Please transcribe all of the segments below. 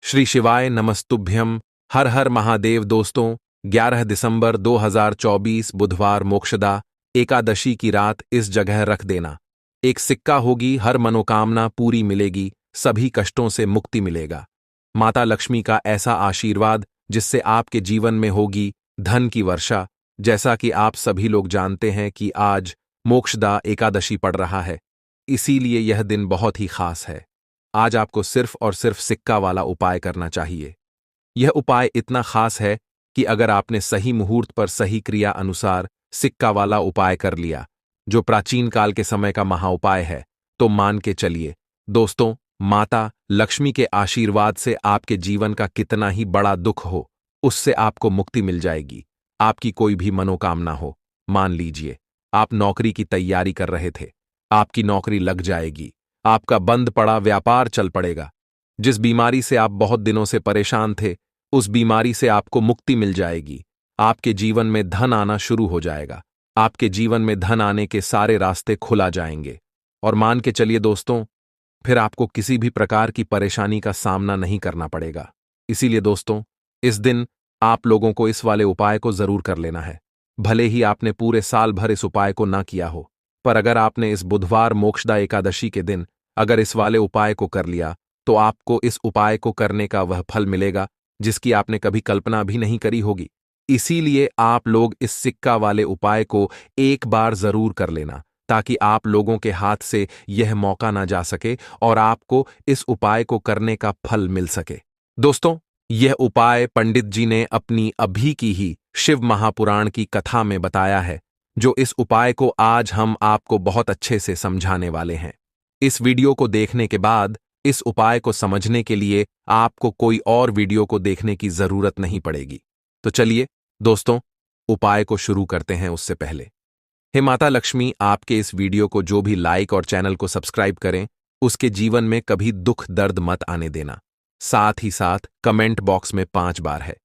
श्री शिवाय नमस्तुभ्यम। हर हर महादेव। दोस्तों, 11 दिसंबर 2024 बुधवार मोक्षदा एकादशी की रात इस जगह रख देना। एक सिक्का होगी, हर मनोकामना पूरी मिलेगी, सभी कष्टों से मुक्ति मिलेगा। माता लक्ष्मी का ऐसा आशीर्वाद जिससे आपके जीवन में होगी धन की वर्षा। जैसा कि आप सभी लोग जानते हैं कि आज मोक्षदा एकादशी पड़ रहा है, इसीलिए यह दिन बहुत ही खास है। आज आपको सिर्फ और सिर्फ सिक्का वाला उपाय करना चाहिए। यह उपाय इतना खास है कि अगर आपने सही मुहूर्त पर सही क्रिया अनुसार सिक्का वाला उपाय कर लिया, जो प्राचीन काल के समय का महाउपाय है, तो मान के चलिए दोस्तों, माता लक्ष्मी के आशीर्वाद से आपके जीवन का कितना ही बड़ा दुख हो, उससे आपको मुक्ति मिल जाएगी। आपकी कोई भी मनोकामना हो, मान लीजिए आप नौकरी की तैयारी कर रहे थे, आपकी नौकरी लग जाएगी। आपका बंद पड़ा व्यापार चल पड़ेगा। जिस बीमारी से आप बहुत दिनों से परेशान थे, उस बीमारी से आपको मुक्ति मिल जाएगी। आपके जीवन में धन आना शुरू हो जाएगा। आपके जीवन में धन आने के सारे रास्ते खुला जाएंगे। और मान के चलिए दोस्तों, फिर आपको किसी भी प्रकार की परेशानी का सामना नहीं करना पड़ेगा। इसीलिए दोस्तों, इस दिन आप लोगों को इस वाले उपाय को जरूर कर लेना है। भले ही आपने पूरे साल भर इस उपाय को ना किया हो, पर अगर आपने इस बुधवार मोक्षदा एकादशी के दिन अगर इस वाले उपाय को कर लिया, तो आपको इस उपाय को करने का वह फल मिलेगा जिसकी आपने कभी कल्पना भी नहीं करी होगी। इसीलिए आप लोग इस सिक्का वाले उपाय को एक बार जरूर कर लेना, ताकि आप लोगों के हाथ से यह मौका ना जा सके और आपको इस उपाय को करने का फल मिल सके। दोस्तों, यह उपाय पंडित जी ने अपनी अभी की ही शिव महापुराण की कथा में बताया है, जो इस उपाय को आज हम आपको बहुत अच्छे से समझाने वाले हैं। इस वीडियो को देखने के बाद इस उपाय को समझने के लिए आपको कोई और वीडियो को देखने की जरूरत नहीं पड़ेगी। तो चलिए दोस्तों, उपाय को शुरू करते हैं। उससे पहले, हे माता लक्ष्मी, आपके इस वीडियो को जो भी लाइक और चैनल को सब्सक्राइब करें, उसके जीवन में कभी दुख दर्द मत आने देना। साथ ही साथ कमेंट बॉक्स में 5 बार है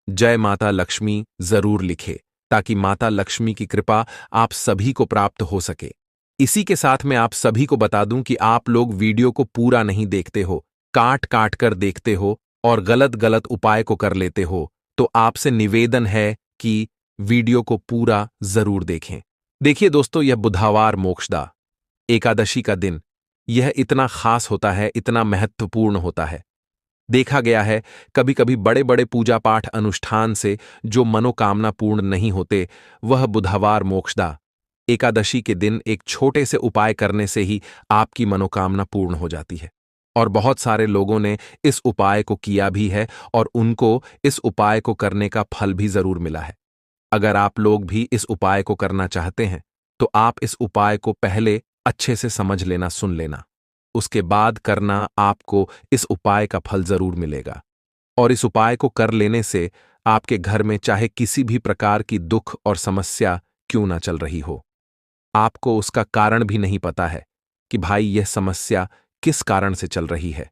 जय माता लक्ष्मी जरूर लिखे, ताकि माता लक्ष्मी की कृपा आप सभी को प्राप्त हो सके। इसी के साथ मैं आप सभी को बता दूं कि आप लोग वीडियो को पूरा नहीं देखते हो, काट काट कर देखते हो और गलत गलत उपाय को कर लेते हो। तो आपसे निवेदन है कि वीडियो को पूरा जरूर देखें। देखिए दोस्तों, यह बुधवार मोक्षदा एकादशी का दिन, यह इतना खास होता है, इतना महत्वपूर्ण होता है। देखा गया है कभी कभी बड़े बड़े पूजा पाठ अनुष्ठान से जो मनोकामना पूर्ण नहीं होते, वह बुधवार मोक्षदा एकादशी के दिन एक छोटे से उपाय करने से ही आपकी मनोकामना पूर्ण हो जाती है। और बहुत सारे लोगों ने इस उपाय को किया भी है और उनको इस उपाय को करने का फल भी जरूर मिला है। अगर आप लोग भी इस उपाय को करना चाहते हैं, तो आप इस उपाय को पहले अच्छे से समझ लेना, सुन लेना, उसके बाद करना। आपको इस उपाय का फल जरूर मिलेगा। और इस उपाय को कर लेने से आपके घर में चाहे किसी भी प्रकार की दुख और समस्या क्यों ना चल रही हो, आपको उसका कारण भी नहीं पता है कि भाई यह समस्या किस कारण से चल रही है।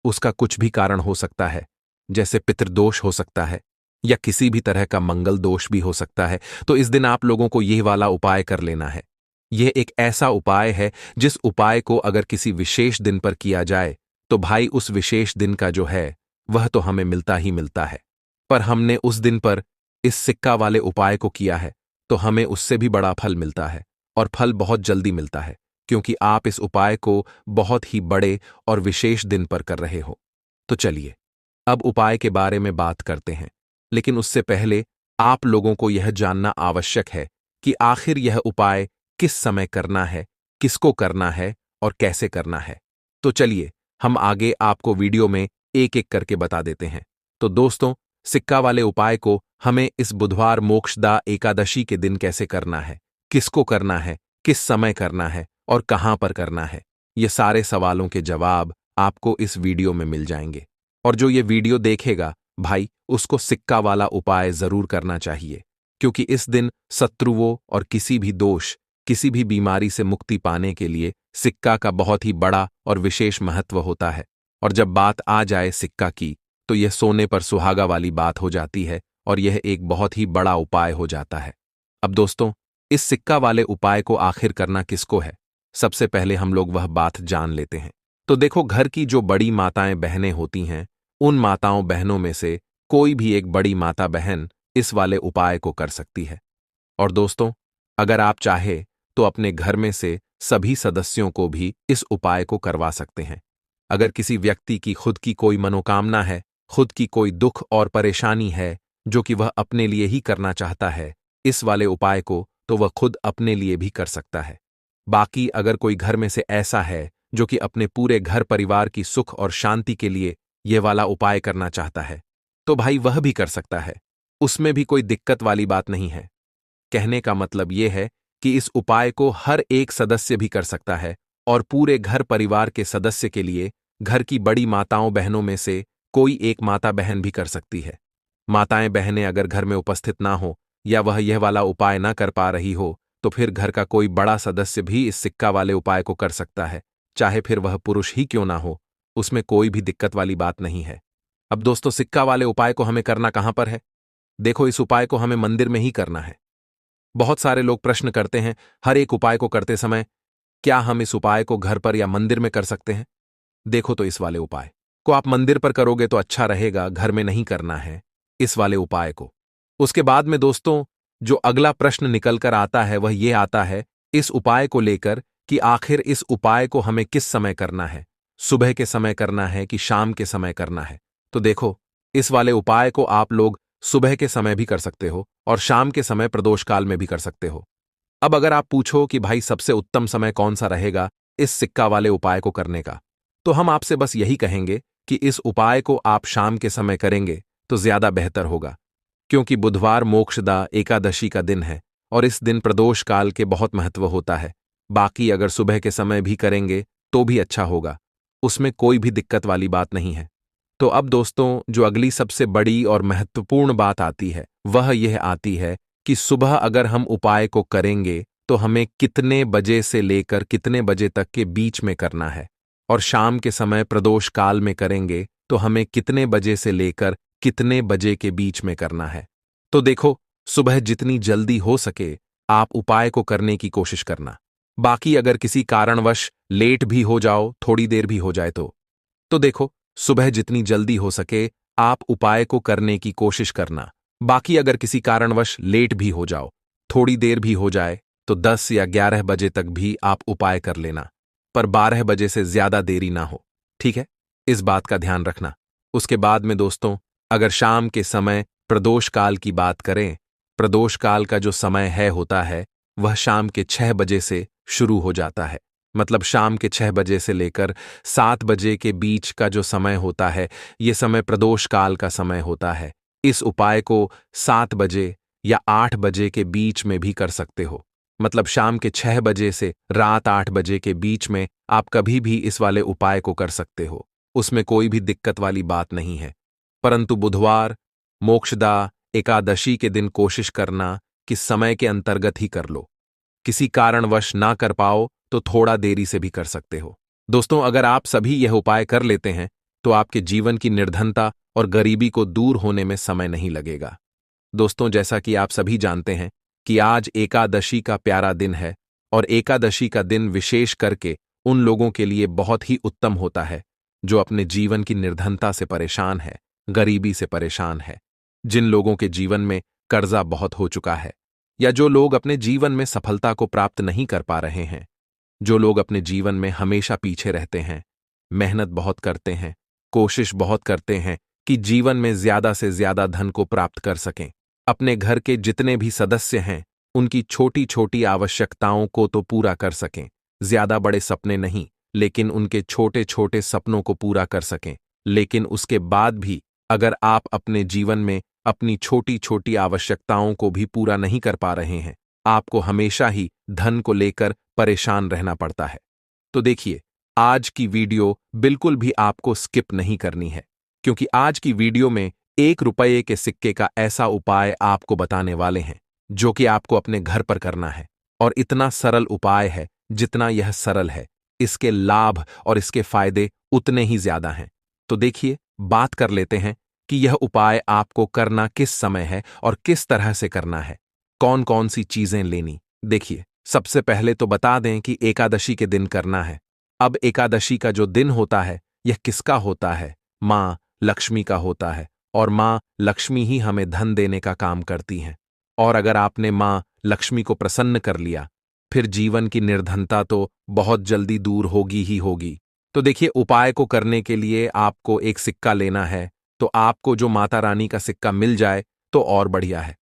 उसका कुछ भी कारण हो सकता है, जैसे पितृदोष हो सकता है या किसी भी तरह का मंगल दोष भी हो सकता है। तो इस दिन आप लोगों को यह वाला उपाय कर लेना है। यह एक ऐसा उपाय है जिस उपाय को अगर किसी विशेष दिन पर किया जाए, तो भाई उस विशेष दिन का जो है वह तो हमें मिलता ही मिलता है। पर हमने उस दिन पर इस सिक्का वाले उपाय को किया है, तो हमें उससे भी बड़ा फल मिलता है। और फल बहुत जल्दी मिलता है, क्योंकि आप इस उपाय को बहुत ही बड़े और विशेष दिन पर कर रहे हो। तो चलिए अब उपाय के बारे में बात करते हैं, लेकिन उससे पहले आप लोगों को यह जानना आवश्यक है कि आखिर यह उपाय किस समय करना है, किसको करना है और कैसे करना है। तो चलिए हम आगे आपको वीडियो में एक एक करके बता देते हैं। तो दोस्तों, सिक्का वाले उपाय को हमें इस बुधवार मोक्षदा एकादशी के दिन कैसे करना है, किसको करना है, किस समय करना है और कहां पर करना है, ये सारे सवालों के जवाब आपको इस वीडियो में मिल जाएंगे। और जो ये वीडियो देखेगा भाई, उसको सिक्का वाला उपाय जरूर करना चाहिए, क्योंकि इस दिन शत्रुओं और किसी भी दोष, किसी भी बीमारी से मुक्ति पाने के लिए सिक्का का बहुत ही बड़ा और विशेष महत्व होता है। और जब बात आ जाए सिक्का की, तो यह सोने पर सुहागा वाली बात हो जाती है और यह एक बहुत ही बड़ा उपाय हो जाता है। अब दोस्तों, इस सिक्का वाले उपाय को आखिर करना किसको है, सबसे पहले हम लोग वह बात जान लेते हैं। तो देखो, घर की जो बड़ी माताएं बहनें होती हैं, उन माताओं बहनों में से कोई भी एक बड़ी माता बहन इस वाले उपाय को कर सकती है। और दोस्तों, अगर आप चाहे तो अपने घर में से सभी सदस्यों को भी इस उपाय को करवा सकते हैं। अगर किसी व्यक्ति की खुद की कोई मनोकामना है, खुद की कोई दुख और परेशानी है जो कि वह अपने लिए ही करना चाहता है, इस वाले उपाय को तो वह खुद अपने लिए भी कर सकता है। बाकी अगर कोई घर में से ऐसा है जो कि अपने पूरे घर परिवार की सुख और शांति के लिए ये वाला उपाय करना चाहता है, तो भाई वह भी कर सकता है। उसमें भी कोई दिक्कत वाली बात नहीं है। कहने का मतलब यह है कि इस उपाय को हर एक सदस्य भी कर सकता है और पूरे घर परिवार के सदस्य के लिए घर की बड़ी माताओं बहनों में से कोई एक माता बहन भी कर सकती है। माताएं बहनें अगर घर में उपस्थित ना हो या वह यह वाला उपाय ना कर पा रही हो, तो फिर घर का कोई बड़ा सदस्य भी इस सिक्का वाले उपाय को कर सकता है, चाहे फिर वह पुरुष ही क्यों ना हो। उसमें कोई भी दिक्कत वाली बात नहीं है। अब दोस्तों, सिक्का वाले उपाय को हमें करना कहां पर है? देखो, इस उपाय को हमें मंदिर में ही करना है। बहुत सारे लोग प्रश्न करते हैं हर एक उपाय को करते समय, क्या हम इस उपाय को घर पर या मंदिर में कर सकते हैं? देखो, तो इस वाले उपाय को आप मंदिर पर करोगे तो अच्छा रहेगा, घर में नहीं करना है इस वाले उपाय को। उसके बाद में दोस्तों, जो अगला प्रश्न निकल कर आता है वह यह आता है इस उपाय को लेकर कि आखिर इस उपाय को हमें किस समय करना है, सुबह के समय करना है कि शाम के समय करना है? तो देखो, इस वाले उपाय को आप लोग सुबह के समय भी कर सकते हो और शाम के समय प्रदोष काल में भी कर सकते हो। अब अगर आप पूछो कि भाई सबसे उत्तम समय कौन सा रहेगा इस सिक्का वाले उपाय को करने का, तो हम आपसे बस यही कहेंगे कि इस उपाय को आप शाम के समय करेंगे तो ज्यादा बेहतर होगा, क्योंकि बुधवार मोक्षदा एकादशी का दिन है और इस दिन प्रदोष काल के बहुत महत्व होता है। बाकी अगर सुबह के समय भी करेंगे तो भी अच्छा होगा, उसमें कोई भी दिक्कत वाली बात नहीं है। तो अब दोस्तों, जो अगली सबसे बड़ी और महत्वपूर्ण बात आती है वह यह आती है कि सुबह अगर हम उपाय को करेंगे तो हमें कितने बजे से लेकर कितने बजे तक के बीच में करना है, और शाम के समय प्रदोष काल में करेंगे तो हमें कितने बजे से लेकर कितने बजे के बीच में करना है। तो देखो, सुबह जितनी जल्दी हो सके आप उपाय को करने की कोशिश करना। बाकी अगर किसी कारणवश लेट भी हो जाओ, थोड़ी देर भी हो जाए तो देखो, सुबह जितनी जल्दी हो सके आप उपाय को करने की कोशिश करना। बाकी अगर किसी कारणवश लेट भी हो जाओ, थोड़ी देर भी हो जाए, तो 10 या 11 बजे तक भी आप उपाय कर लेना, पर 12 बजे से ज्यादा देरी ना हो, ठीक है? इस बात का ध्यान रखना। उसके बाद में दोस्तों, अगर शाम के समय प्रदोष काल की बात करें, प्रदोष काल का जो समय होता है वह शाम के 6 बजे से शुरू हो जाता है। मतलब शाम के 6 बजे से लेकर 7 बजे के बीच का जो समय होता है, ये समय प्रदोष काल का समय होता है। इस उपाय को 7 बजे या 8 बजे के बीच में भी कर सकते हो। मतलब शाम के 6 बजे से रात 8 बजे के बीच में आप कभी भी इस वाले उपाय को कर सकते हो, उसमें कोई भी दिक्कत वाली बात नहीं है। परंतु बुधवार मोक्षदा एकादशी के दिन कोशिश करना कि समय के अंतर्गत ही कर लो। किसी कारणवश ना कर पाओ तो थोड़ा देरी से भी कर सकते हो। दोस्तों, अगर आप सभी यह उपाय कर लेते हैं तो आपके जीवन की निर्धनता और गरीबी को दूर होने में समय नहीं लगेगा। दोस्तों, जैसा कि आप सभी जानते हैं कि आज एकादशी का प्यारा दिन है और एकादशी का दिन विशेष करके उन लोगों के लिए बहुत ही उत्तम होता है जो अपने जीवन की निर्धनता से परेशान है, गरीबी से परेशान है, जिन लोगों के जीवन में कर्जा बहुत हो चुका है, या जो लोग अपने जीवन में सफलता को प्राप्त नहीं कर पा रहे हैं, जो लोग अपने जीवन में हमेशा पीछे रहते हैं, मेहनत बहुत करते हैं, कोशिश बहुत करते हैं कि जीवन में ज्यादा से ज्यादा धन को प्राप्त कर सकें, अपने घर के जितने भी सदस्य हैं उनकी छोटी छोटी आवश्यकताओं को तो पूरा कर सकें, ज्यादा बड़े सपने नहीं लेकिन उनके छोटे छोटे सपनों को पूरा कर सकें। लेकिन उसके बाद भी अगर आप अपने जीवन में अपनी छोटी छोटी आवश्यकताओं को भी पूरा नहीं कर पा रहे हैं, आपको हमेशा ही धन को लेकर परेशान रहना पड़ता है, तो देखिए, आज की वीडियो बिल्कुल भी आपको स्किप नहीं करनी है, क्योंकि आज की वीडियो में 1 रुपये के सिक्के का ऐसा उपाय आपको बताने वाले हैं जो कि आपको अपने घर पर करना है। और इतना सरल उपाय है, जितना यह सरल है इसके लाभ और इसके फायदे उतने ही ज्यादा हैं। तो देखिए, बात कर लेते हैं कि यह उपाय आपको करना किस समय है और किस तरह से करना है, कौन कौन सी चीजें लेनी। देखिए, सबसे पहले तो बता दें कि एकादशी के दिन करना है। अब एकादशी का जो दिन होता है यह किसका होता है? माँ लक्ष्मी का होता है और माँ लक्ष्मी ही हमें धन देने का काम करती हैं। और अगर आपने माँ लक्ष्मी को प्रसन्न कर लिया, फिर जीवन की निर्धनता तो बहुत जल्दी दूर होगी ही होगी। तो देखिए, उपाय को करने के लिए आपको एक सिक्का लेना है, तो आपको जो माता रानी का सिक्का मिल जाए तो और बढ़िया है।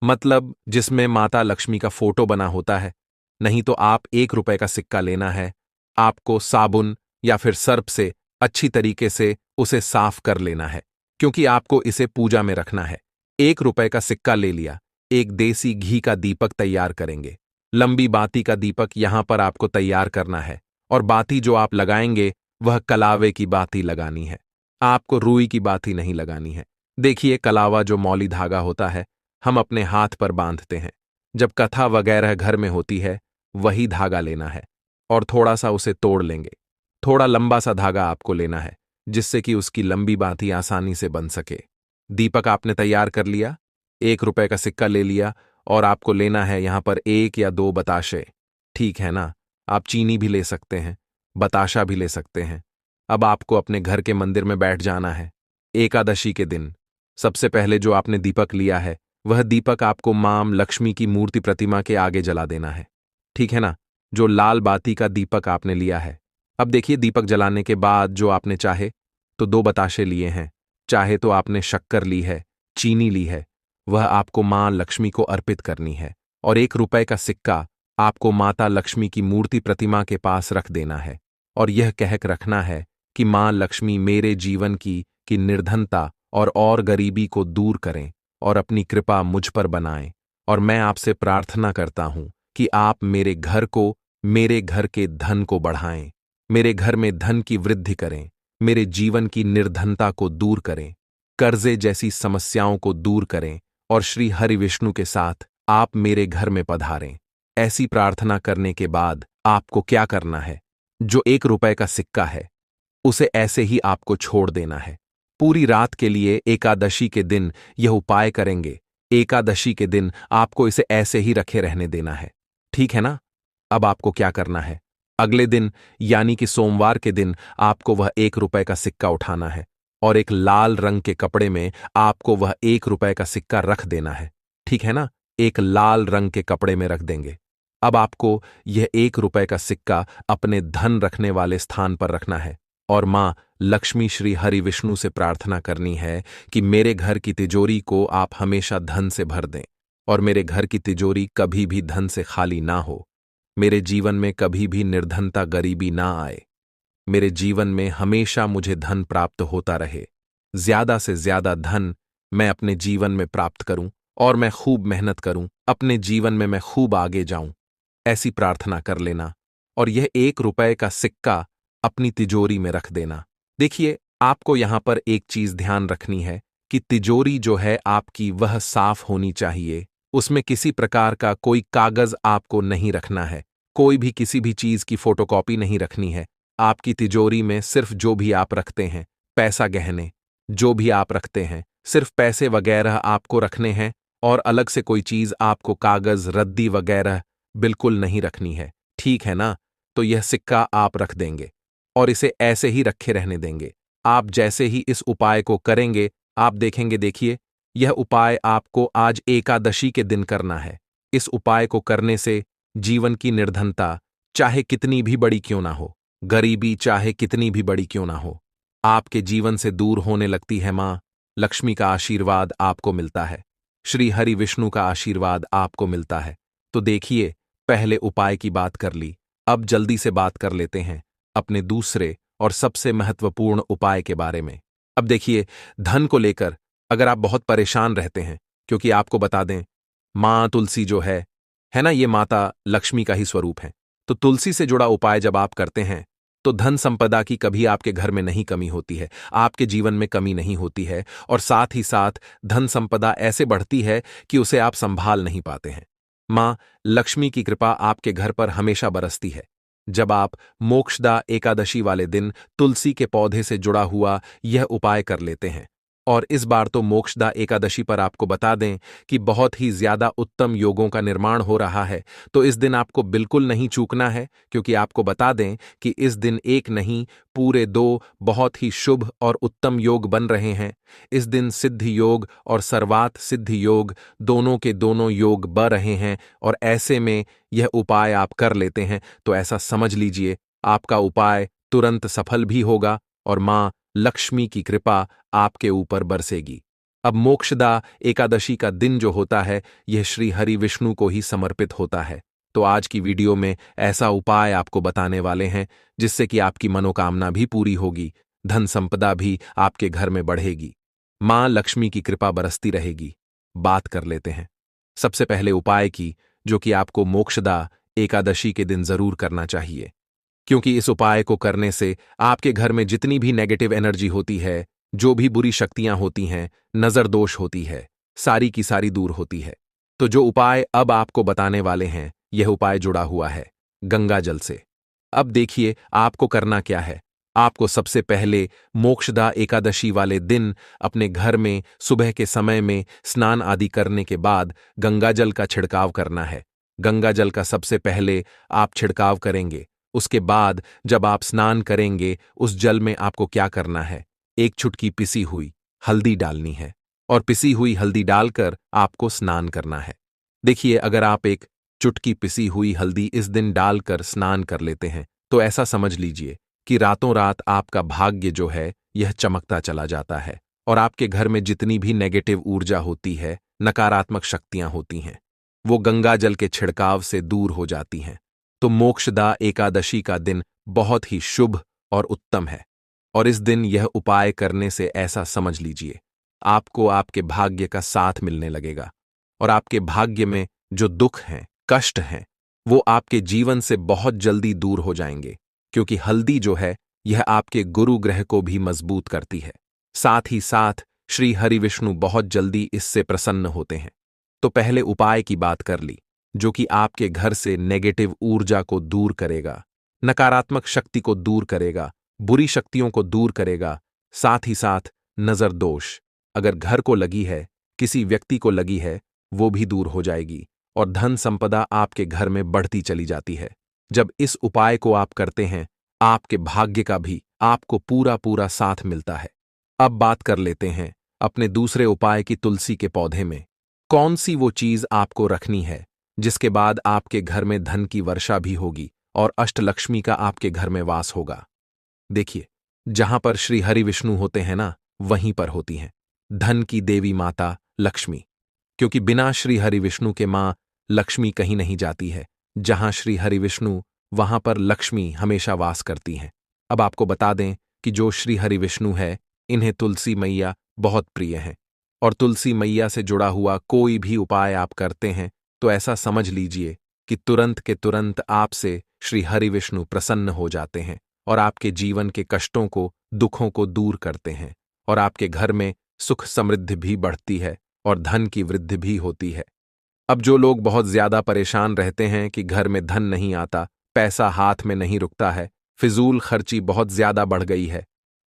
मतलब जिसमें माता लक्ष्मी का फोटो बना होता है। नहीं तो आप 1 रुपए का सिक्का लेना है। आपको साबुन या फिर सर्फ से अच्छी तरीके से उसे साफ कर लेना है, क्योंकि आपको इसे पूजा में रखना है। 1 रुपए का सिक्का ले लिया, एक देसी घी का दीपक तैयार करेंगे। लंबी बाती का दीपक यहां पर आपको तैयार करना है, और बाती जो आप लगाएंगे वह कलावे की बाती लगानी है। आपको रुई की बाती नहीं लगानी है। देखिए, कलावा जो मौली धागा होता है, हम अपने हाथ पर बांधते हैं। जब कथा वगैरह घर में होती है, वही धागा लेना है और थोड़ा सा उसे तोड़ लेंगे। थोड़ा लंबा सा धागा आपको लेना है, जिससे कि उसकी लंबी बाती आसानी से बन सके। दीपक आपने तैयार कर लिया, 1 रुपए का सिक्का ले लिया, और आपको लेना है यहां पर 1 या 2 बताशे। ठीक है ना? आप चीनी भी ले सकते हैं, बताशा भी ले सकते हैं। अब आपको अपने घर के मंदिर में बैठ जाना है। एकादशी के दिन सबसे पहले जो आपने दीपक लिया है, वह दीपक आपको मां लक्ष्मी की मूर्ति प्रतिमा के आगे जला देना है। ठीक है ना? जो लाल बाती का दीपक आपने लिया है। अब देखिए, दीपक जलाने के बाद जो आपने चाहे तो 2 बताशे लिए हैं, चाहे तो आपने शक्कर ली है, चीनी ली है, वह आपको मां लक्ष्मी को अर्पित करनी है। और 1 रुपए का सिक्का आपको माता लक्ष्मी की मूर्ति प्रतिमा के पास रख देना है, और यह कहकर रखना है कि मां लक्ष्मी मेरे जीवन की निर्धनता और गरीबी को दूर करें और अपनी कृपा मुझ पर बनाएं। और मैं आपसे प्रार्थना करता हूं कि आप मेरे घर को, मेरे घर के धन को बढ़ाएं, मेरे घर में धन की वृद्धि करें, मेरे जीवन की निर्धनता को दूर करें, कर्जे जैसी समस्याओं को दूर करें, और श्री हरि विष्णु के साथ आप मेरे घर में पधारें। ऐसी प्रार्थना करने के बाद आपको क्या करना है? जो 1 रुपए का सिक्का है, उसे ऐसे ही आपको छोड़ देना है। पूरी रात के लिए एकादशी के दिन यह उपाय करेंगे। एकादशी के दिन आपको इसे ऐसे ही रखे रहने देना है। ठीक है ना? अब आपको क्या करना है? अगले दिन यानी कि सोमवार के दिन आपको वह 1 रुपए का सिक्का उठाना है, और एक लाल रंग के कपड़े में आपको वह 1 रुपए का सिक्का रख देना है। ठीक है ना? एक लाल रंग के कपड़े में रख देंगे। अब आपको यह 1 रुपए का सिक्का अपने धन रखने वाले स्थान पर रखना है, और मां लक्ष्मी श्री हरि विष्णु से प्रार्थना करनी है कि मेरे घर की तिजोरी को आप हमेशा धन से भर दें, और मेरे घर की तिजोरी कभी भी धन से खाली ना हो। मेरे जीवन में कभी भी निर्धनता, गरीबी ना आए। मेरे जीवन में हमेशा मुझे धन प्राप्त होता रहे। ज्यादा से ज्यादा धन मैं अपने जीवन में प्राप्त करूं, और मैं खूब मेहनत करूं, अपने जीवन में मैं खूब आगे जाऊं। ऐसी प्रार्थना कर लेना, और यह 1 रुपए का सिक्का अपनी तिजोरी में रख देना। देखिए, आपको यहां पर एक चीज ध्यान रखनी है कि तिजोरी जो है आपकी, वह साफ होनी चाहिए। उसमें किसी प्रकार का कोई कागज आपको नहीं रखना है, कोई भी किसी भी चीज की फोटोकॉपी नहीं रखनी है। आपकी तिजोरी में सिर्फ जो भी आप रखते हैं, पैसा गहने जो भी आप रखते हैं, सिर्फ पैसे वगैरह आपको रखने हैं, और अलग से कोई चीज आपको, कागज, रद्दी वगैरह बिल्कुल नहीं रखनी है। ठीक है ना? तो यह सिक्का आप रख देंगे और इसे ऐसे ही रखे रहने देंगे। आप जैसे ही इस उपाय को करेंगे, आप देखेंगे, देखिए, यह उपाय आपको आज एकादशी के दिन करना है। इस उपाय को करने से जीवन की निर्धनता चाहे कितनी भी बड़ी क्यों ना हो, गरीबी चाहे कितनी भी बड़ी क्यों ना हो, आपके जीवन से दूर होने लगती है। मां लक्ष्मी का आशीर्वाद आपको मिलता है, श्री हरि विष्णु का आशीर्वाद आपको मिलता है। तो देखिए, पहले उपाय की बात कर ली, अब जल्दी से बात कर लेते हैं अपने दूसरे और सबसे महत्वपूर्ण उपाय के बारे में। अब देखिए, धन को लेकर अगर आप बहुत परेशान रहते हैं, क्योंकि आपको बता दें, मां तुलसी जो है ना, ये माता लक्ष्मी का ही स्वरूप है। तो तुलसी से जुड़ा उपाय जब आप करते हैं, तो धन संपदा की कभी आपके घर में नहीं कमी होती है, आपके जीवन में कमी नहीं होती है, और साथ ही साथ धन संपदा ऐसे बढ़ती है कि उसे आप संभाल नहीं पाते हैं। मां लक्ष्मी की कृपा आपके घर पर हमेशा बरसती है। जब आप मोक्षदा एकादशी वाले दिन तुलसी के पौधे से जुड़ा हुआ यह उपाय कर लेते हैं, और इस बार तो मोक्षदा एकादशी पर आपको बता दें कि बहुत ही ज्यादा उत्तम योगों का निर्माण हो रहा है, तो इस दिन आपको बिल्कुल नहीं चूकना है, क्योंकि आपको बता दें कि इस दिन एक नहीं पूरे दो बहुत ही शुभ और उत्तम योग बन रहे हैं। इस दिन सिद्धि योग और सर्वात सिद्धि योग दोनों के दोनों योग बन रहे हैं, और ऐसे में यह उपाय आप कर लेते हैं तो ऐसा समझ लीजिए आपका उपाय तुरंत सफल भी होगा और मां लक्ष्मी की कृपा आपके ऊपर बरसेगी। अब मोक्षदा एकादशी का दिन जो होता है यह श्री हरि विष्णु को ही समर्पित होता है, तो आज की वीडियो में ऐसा उपाय आपको बताने वाले हैं जिससे कि आपकी मनोकामना भी पूरी होगी, धन संपदा भी आपके घर में बढ़ेगी, मां लक्ष्मी की कृपा बरसती रहेगी। बात कर लेते हैं सबसे पहले उपाय की, जो कि आपको मोक्षदा एकादशी के दिन जरूर करना चाहिए, क्योंकि इस उपाय को करने से आपके घर में जितनी भी नेगेटिव एनर्जी होती है, जो भी बुरी शक्तियां होती हैं, नजर दोष होती है, सारी की सारी दूर होती है। तो जो उपाय अब आपको बताने वाले हैं यह उपाय जुड़ा हुआ है गंगा जल से। अब देखिए आपको करना क्या है। आपको सबसे पहले मोक्षदा एकादशी वाले दिन अपने घर में सुबह के समय में स्नान आदि करने के बाद गंगा जल का छिड़काव करना है। गंगा जल का सबसे पहले आप छिड़काव करेंगे, उसके बाद जब आप स्नान करेंगे उस जल में आपको क्या करना है, एक चुटकी पिसी हुई हल्दी डालनी है, और पिसी हुई हल्दी डालकर आपको स्नान करना है। देखिए अगर आप एक चुटकी पिसी हुई हल्दी इस दिन डालकर स्नान कर लेते हैं तो ऐसा समझ लीजिए कि रातों रात आपका भाग्य जो है यह चमकता चला जाता है, और आपके घर में जितनी भी नेगेटिव ऊर्जा होती है, नकारात्मक शक्तियां होती हैं, वो गंगा जल के छिड़काव से दूर हो जाती हैं। तो मोक्षदा एकादशी का दिन बहुत ही शुभ और उत्तम है, और इस दिन यह उपाय करने से ऐसा समझ लीजिए आपको आपके भाग्य का साथ मिलने लगेगा, और आपके भाग्य में जो दुख हैं, कष्ट हैं, वो आपके जीवन से बहुत जल्दी दूर हो जाएंगे, क्योंकि हल्दी जो है यह आपके गुरु ग्रह को भी मजबूत करती है। साथ ही साथ श्री हरि विष्णु बहुत जल्दी इससे प्रसन्न होते हैं। तो पहले उपाय की बात कर ली, जो कि आपके घर से नेगेटिव ऊर्जा को दूर करेगा, नकारात्मक शक्ति को दूर करेगा, बुरी शक्तियों को दूर करेगा। साथ ही साथ नजर दोष अगर घर को लगी है, किसी व्यक्ति को लगी है, वो भी दूर हो जाएगी, और धन संपदा आपके घर में बढ़ती चली जाती है। जब इस उपाय को आप करते हैं आपके भाग्य का भी आपको पूरा पूरा साथ मिलता है। अब बात कर लेते हैं अपने दूसरे उपाय की, तुलसी के पौधे में कौन सी वो चीज आपको रखनी है जिसके बाद आपके घर में धन की वर्षा भी होगी और अष्टलक्ष्मी का आपके घर में वास होगा। देखिए जहां पर श्री हरि विष्णु होते हैं ना, वहीं पर होती हैं धन की देवी माता लक्ष्मी, क्योंकि बिना श्री हरि विष्णु के मां लक्ष्मी कहीं नहीं जाती है। जहां श्री हरि विष्णु वहां पर लक्ष्मी हमेशा वास करती हैं। अब आपको बता दें कि जो श्री हरि विष्णु है इन्हें तुलसी मैया बहुत प्रिय हैं, और तुलसी मैया से जुड़ा हुआ कोई भी उपाय आप करते हैं तो ऐसा समझ लीजिए कि तुरंत के तुरंत आपसे श्री हरि विष्णु प्रसन्न हो जाते हैं, और आपके जीवन के कष्टों को, दुखों को दूर करते हैं, और आपके घर में सुख समृद्धि भी बढ़ती है और धन की वृद्धि भी होती है। अब जो लोग बहुत ज्यादा परेशान रहते हैं कि घर में धन नहीं आता, पैसा हाथ में नहीं रुकता है, फिजूल खर्ची बहुत ज्यादा बढ़ गई है,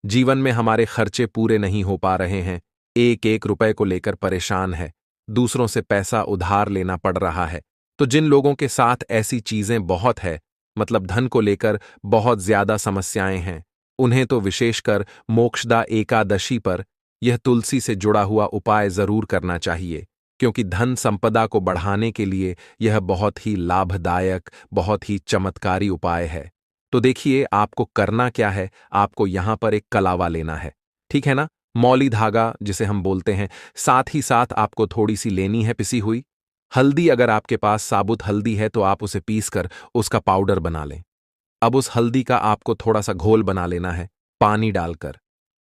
जीवन में हमारे खर्चे पूरे नहीं हो पा रहे हैं, एक एक रुपए को लेकर परेशान है, दूसरों से पैसा उधार लेना पड़ रहा है, तो जिन लोगों के साथ ऐसी चीजें बहुत है, मतलब धन को लेकर बहुत ज्यादा समस्याएं हैं, उन्हें तो विशेषकर मोक्षदा एकादशी पर यह तुलसी से जुड़ा हुआ उपाय जरूर करना चाहिए, क्योंकि धन संपदा को बढ़ाने के लिए यह बहुत ही लाभदायक, बहुत ही चमत्कारी उपाय है। तो देखिए आपको करना क्या है, आपको यहां पर एक कलावा लेना है, ठीक है ना, मौली धागा जिसे हम बोलते हैं। साथ ही साथ आपको थोड़ी सी लेनी है पिसी हुई हल्दी। अगर आपके पास साबुत हल्दी है तो आप उसे पीसकर उसका पाउडर बना लें। अब उस हल्दी का आपको थोड़ा सा घोल बना लेना है पानी डालकर,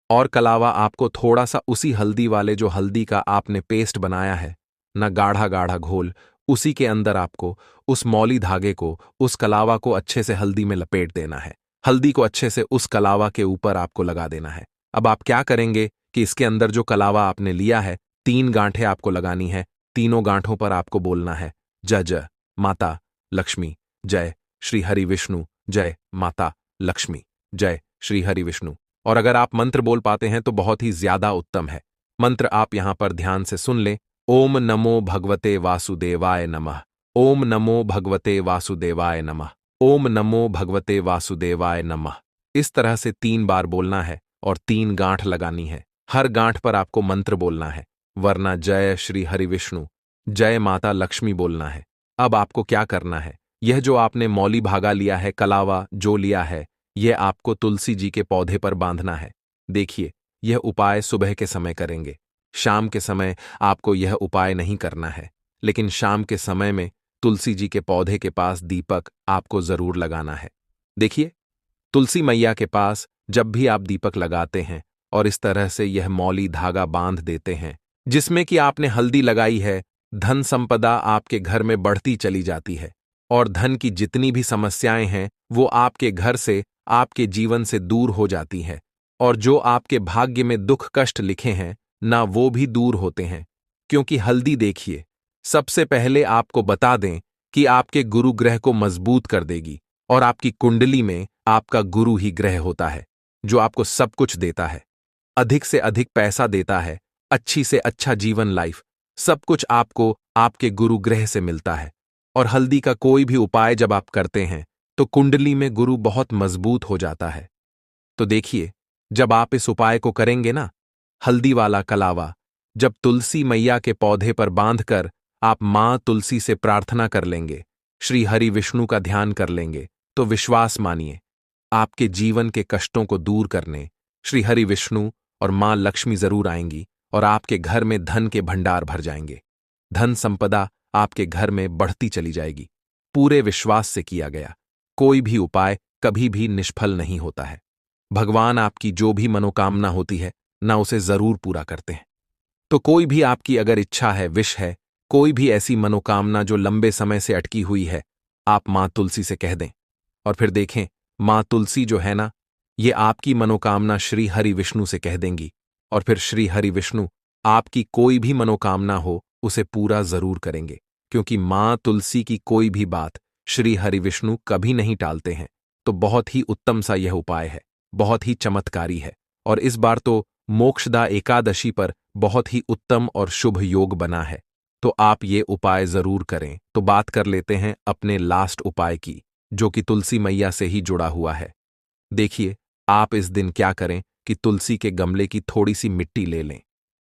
और कलावा आपको थोड़ा सा उसी हल्दी वाले जो हल्दी का आपने पेस्ट बनाया है ना, गाढ़ा गाढ़ा घोल, उसी के अंदर आपको उस मौली धागे को, उस कलावा को अच्छे से हल्दी में लपेट देना है। हल्दी को अच्छे से उस कलावा के ऊपर आपको लगा देना है। अब आप क्या करेंगे कि इसके अंदर जो कलावा आपने लिया है 3 गांठें आपको लगानी है। तीनों गांठों पर आपको बोलना है जय जय माता लक्ष्मी, जय श्री हरि विष्णु, जय माता लक्ष्मी, जय श्री हरि विष्णु। और अगर आप मंत्र बोल पाते हैं तो बहुत ही ज्यादा उत्तम है। मंत्र आप यहां पर ध्यान से सुन लें। ओम नमो भगवते वासुदेवाय नमः। ओम नमो भगवते वासुदेवाय नमः। ओम नमो भगवते वासुदेवाय नमः। इस तरह से 3 बार बोलना है और 3 गांठ लगानी है। हर गांठ पर आपको मंत्र बोलना है, वरना जय श्री हरि विष्णु, जय माता लक्ष्मी बोलना है। अब आपको क्या करना है, यह जो आपने मौली भागा लिया है, कलावा जो लिया है, यह आपको तुलसी जी के पौधे पर बांधना है। देखिए, यह उपाय सुबह के समय करेंगे। शाम के समय आपको यह उपाय नहीं करना है, लेकिन शाम के समय में तुलसी जी के पौधे के पास दीपक आपको जरूर लगाना है। देखिए, तुलसी मैया के पास जब भी आप दीपक लगाते हैं और इस तरह से यह मौली धागा बांध देते हैं, जिसमें कि आपने हल्दी लगाई है, धन संपदा आपके घर में बढ़ती चली जाती है और धन की जितनी भी समस्याएं हैं वो आपके घर से, आपके जीवन से दूर हो जाती हैं, और जो आपके भाग्य में दुख कष्ट लिखे हैं ना, वो भी दूर होते हैं। क्योंकि हल्दी, देखिए, सबसे पहले आपको बता दें कि आपके गुरु ग्रह को मजबूत कर देगी, और आपकी कुंडली में आपका गुरु ही ग्रह होता है जो आपको सब कुछ देता है, अधिक से अधिक पैसा देता है, अच्छी से अच्छा जीवन लाइफ, सब कुछ आपको आपके गुरु ग्रह से मिलता है। और हल्दी का कोई भी उपाय जब आप करते हैं तो कुंडली में गुरु बहुत मजबूत हो जाता है। तो देखिए, जब आप इस उपाय को करेंगे ना, हल्दी वाला कलावा जब तुलसी मैया के पौधे पर बांधकर आप मां तुलसी से प्रार्थना कर लेंगे, श्री हरि विष्णु का ध्यान कर लेंगे, तो विश्वास मानिए, आपके जीवन के कष्टों को दूर करने श्री हरि विष्णु और मां लक्ष्मी जरूर आएंगी और आपके घर में धन के भंडार भर जाएंगे। धन संपदा आपके घर में बढ़ती चली जाएगी। पूरे विश्वास से किया गया कोई भी उपाय कभी भी निष्फल नहीं होता है। भगवान आपकी जो भी मनोकामना होती है ना, उसे जरूर पूरा करते हैं। तो कोई भी आपकी अगर इच्छा है, विश है, कोई भी ऐसी मनोकामना जो लंबे समय से अटकी हुई है, आप मां तुलसी से कह दें, और फिर देखें, मां तुलसी जो है ना, ये आपकी मनोकामना श्री हरि विष्णु से कह देंगी, और फिर श्री हरि विष्णु आपकी कोई भी मनोकामना हो उसे पूरा जरूर करेंगे। क्योंकि मां तुलसी की कोई भी बात श्री हरि विष्णु कभी नहीं टालते हैं। तो बहुत ही उत्तम सा यह उपाय है, बहुत ही चमत्कारी है, और इस बार तो मोक्षदा एकादशी पर बहुत ही उत्तम और शुभ योग बना है। तो आप ये उपाय जरूर करें। तो बात कर लेते हैं अपने लास्ट उपाय की, जो कि तुलसी मैया से ही जुड़ा हुआ है। देखिए, आप इस दिन क्या करें कि तुलसी के गमले की थोड़ी सी मिट्टी ले लें,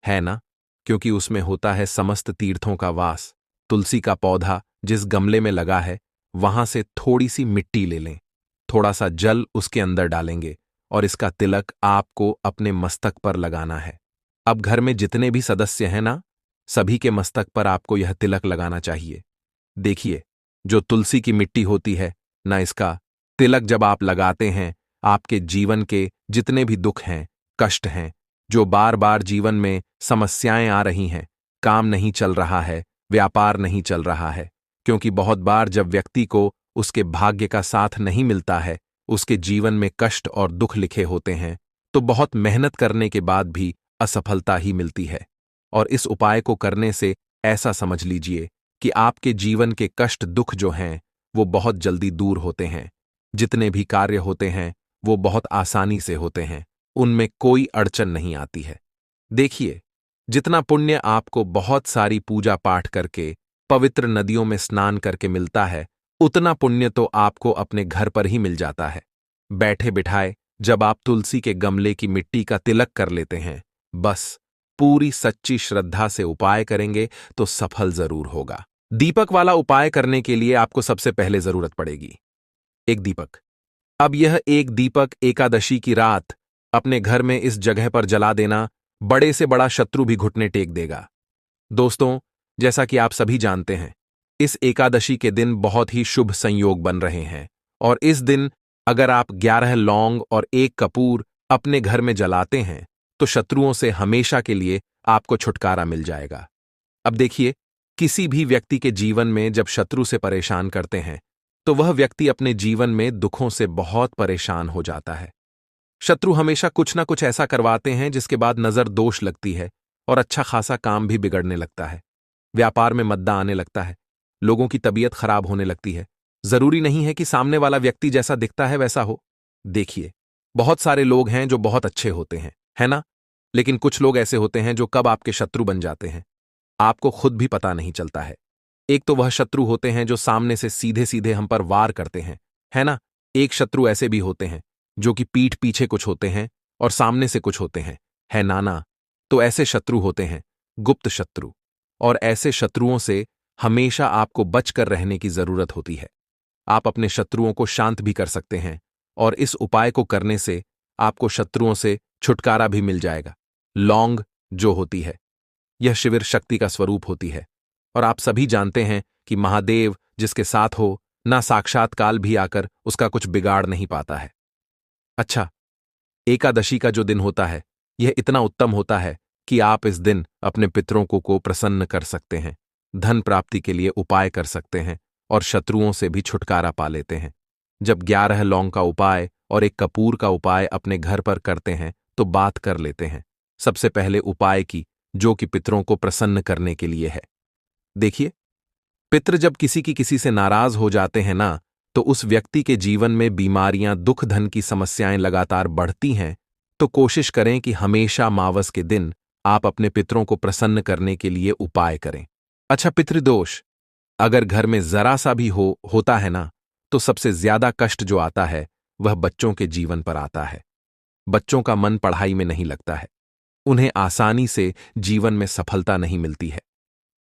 है ना, क्योंकि उसमें होता है समस्त तीर्थों का वास। तुलसी का पौधा जिस गमले में लगा है वहां से थोड़ी सी मिट्टी ले लें, थोड़ा सा जल उसके अंदर डालेंगे और इसका तिलक आपको अपने मस्तक पर लगाना है। अब घर में जितने भी सदस्य हैं ना, सभी के मस्तक पर आपको यह तिलक लगाना चाहिए। देखिए, जो तुलसी की मिट्टी होती है ना, इसका तिलक जब आप लगाते हैं, आपके जीवन के जितने भी दुख हैं, कष्ट हैं, जो बार बार जीवन में समस्याएं आ रही हैं, काम नहीं चल रहा है, व्यापार नहीं चल रहा है, क्योंकि बहुत बार जब व्यक्ति को उसके भाग्य का साथ नहीं मिलता है, उसके जीवन में कष्ट और दुख लिखे होते हैं, तो बहुत मेहनत करने के बाद भी असफलता ही मिलती है। और इस उपाय को करने से ऐसा समझ लीजिए कि आपके जीवन के कष्ट दुख जो हैं वो बहुत जल्दी दूर होते हैं। जितने भी कार्य होते हैं वो बहुत आसानी से होते हैं, उनमें कोई अड़चन नहीं आती है। देखिए, जितना पुण्य आपको बहुत सारी पूजा पाठ करके, पवित्र नदियों में स्नान करके मिलता है, उतना पुण्य तो आपको अपने घर पर ही मिल जाता है। बैठे बिठाए जब आप तुलसी के गमले की मिट्टी का तिलक कर लेते हैं, बस पूरी सच्ची श्रद्धा से उपाय करेंगे तो सफल जरूर होगा। दीपक वाला उपाय करने के लिए आपको सबसे पहले जरूरत पड़ेगी एक दीपक। अब यह एक दीपक एकादशी की रात अपने घर में इस जगह पर जला देना, बड़े से बड़ा शत्रु भी घुटने टेक देगा। दोस्तों, जैसा कि आप सभी जानते हैं, इस एकादशी के दिन बहुत ही शुभ संयोग बन रहे हैं, और इस दिन अगर आप 11 लौंग और 1 कपूर अपने घर में जलाते हैं तो शत्रुओं से हमेशा के लिए आपको छुटकारा मिल जाएगा। अब देखिए, किसी भी व्यक्ति के जीवन में जब शत्रु से परेशान करते हैं तो वह व्यक्ति अपने जीवन में दुखों से बहुत परेशान हो जाता है। शत्रु हमेशा कुछ ना कुछ ऐसा करवाते हैं जिसके बाद नजर दोष लगती है और अच्छा खासा काम भी बिगड़ने लगता है, व्यापार में मद्दा आने लगता है, लोगों की तबीयत खराब होने लगती है। जरूरी नहीं है कि सामने वाला व्यक्ति जैसा दिखता है वैसा हो। देखिए, बहुत सारे लोग हैं जो बहुत अच्छे होते हैं, है ना, लेकिन कुछ लोग ऐसे होते हैं जो कब आपके शत्रु बन जाते हैं, आपको खुद भी पता नहीं चलता है। एक तो वह शत्रु होते हैं जो सामने से सीधे सीधे हम पर वार करते हैं, है ना। एक शत्रु ऐसे भी होते हैं जो कि पीठ पीछे कुछ होते हैं और सामने से कुछ होते हैं, है नाना। तो ऐसे शत्रु होते हैं गुप्त शत्रु, और ऐसे शत्रुओं से हमेशा आपको बचकर रहने की जरूरत होती है। आप अपने शत्रुओं को शांत भी कर सकते हैं, और इस उपाय को करने से आपको शत्रुओं से छुटकारा भी मिल जाएगा। लौंग जो होती है, यह शिविर शक्ति का स्वरूप होती है, और आप सभी जानते हैं कि महादेव जिसके साथ हो, ना साक्षात काल भी आकर उसका कुछ बिगाड़ नहीं पाता है। अच्छा, एकादशी का जो दिन होता है, यह इतना उत्तम होता है कि आप इस दिन अपने पितरों को प्रसन्न कर सकते हैं, धन प्राप्ति के लिए उपाय कर सकते हैं, और शत्रुओं से भी छुटकारा पा लेते हैं। जब 11 लौंग का उपाय और एक कपूर का उपाय अपने घर पर करते हैं तो बात कर लेते हैं। सबसे पहले उपाय की, जो कि पितरों को प्रसन्न करने के लिए है। देखिए, पितृ जब किसी से नाराज हो जाते हैं ना, तो उस व्यक्ति के जीवन में बीमारियां, दुख, धन की समस्याएं लगातार बढ़ती हैं। तो कोशिश करें कि हमेशा मावस के दिन आप अपने पितरों को प्रसन्न करने के लिए उपाय करें। अच्छा, पितृदोष अगर घर में जरा सा भी होता है ना, तो सबसे ज्यादा कष्ट जो आता है वह बच्चों के जीवन पर आता है। बच्चों का मन पढ़ाई में नहीं लगता है, उन्हें आसानी से जीवन में सफलता नहीं मिलती है।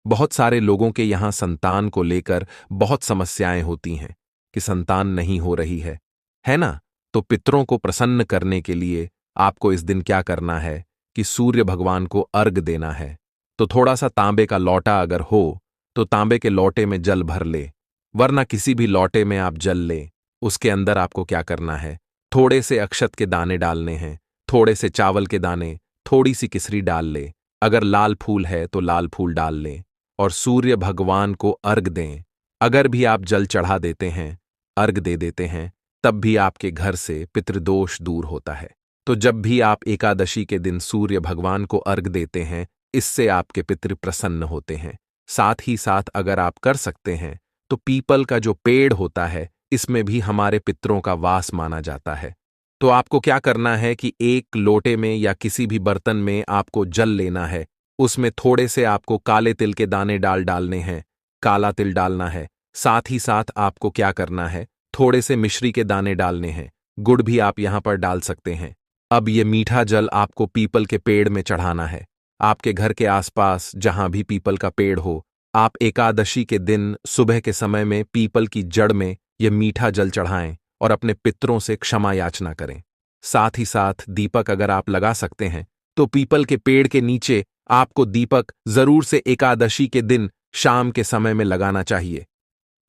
बहुत सारे लोगों के यहां संतान को लेकर बहुत समस्याएं होती हैं कि संतान नहीं हो रही है ना। तो पितरों को प्रसन्न करने के लिए आपको इस दिन क्या करना है कि सूर्य भगवान को अर्घ देना है। तो थोड़ा सा तांबे का लौटा अगर हो तो तांबे के लौटे में जल भर ले, वरना किसी भी लौटे में आप जल ले। उसके अंदर आपको क्या करना है, थोड़े से अक्षत के दाने डालने हैं, थोड़े से चावल के दाने, थोड़ी सी किसरी डाल ले, अगर लाल फूल है तो लाल फूल डाल ले, और सूर्य भगवान को अर्घ दें। अगर भी आप जल चढ़ा देते हैं, अर्घ दे देते हैं, तब भी आपके घर से पितृदोष दूर होता है। तो जब भी आप एकादशी के दिन सूर्य भगवान को अर्घ देते हैं, इससे आपके पितृ प्रसन्न होते हैं। साथ ही साथ अगर आप कर सकते हैं तो पीपल का जो पेड़ होता है, इसमें भी हमारे पितरों का वास माना जाता है। तो आपको क्या करना है कि एक लोटे में या किसी भी बर्तन में आपको जल लेना है, उसमें थोड़े से आपको काले तिल के दाने डालने हैं, काला तिल डालना है। साथ ही साथ आपको क्या करना है, थोड़े से मिश्री के दाने डालने हैं, गुड़ भी आप यहां पर डाल सकते हैं। अब ये मीठा जल आपको पीपल के पेड़ में चढ़ाना है। आपके घर के आसपास जहां भी पीपल का पेड़ हो, आप एकादशी के दिन सुबह के समय में पीपल की जड़ में यह मीठा जल चढ़ाएं और अपने पितरों से क्षमा याचना करें। साथ ही साथ दीपक अगर आप लगा सकते हैं तो पीपल के पेड़ के नीचे आपको दीपक जरूर से एकादशी के दिन शाम के समय में लगाना चाहिए।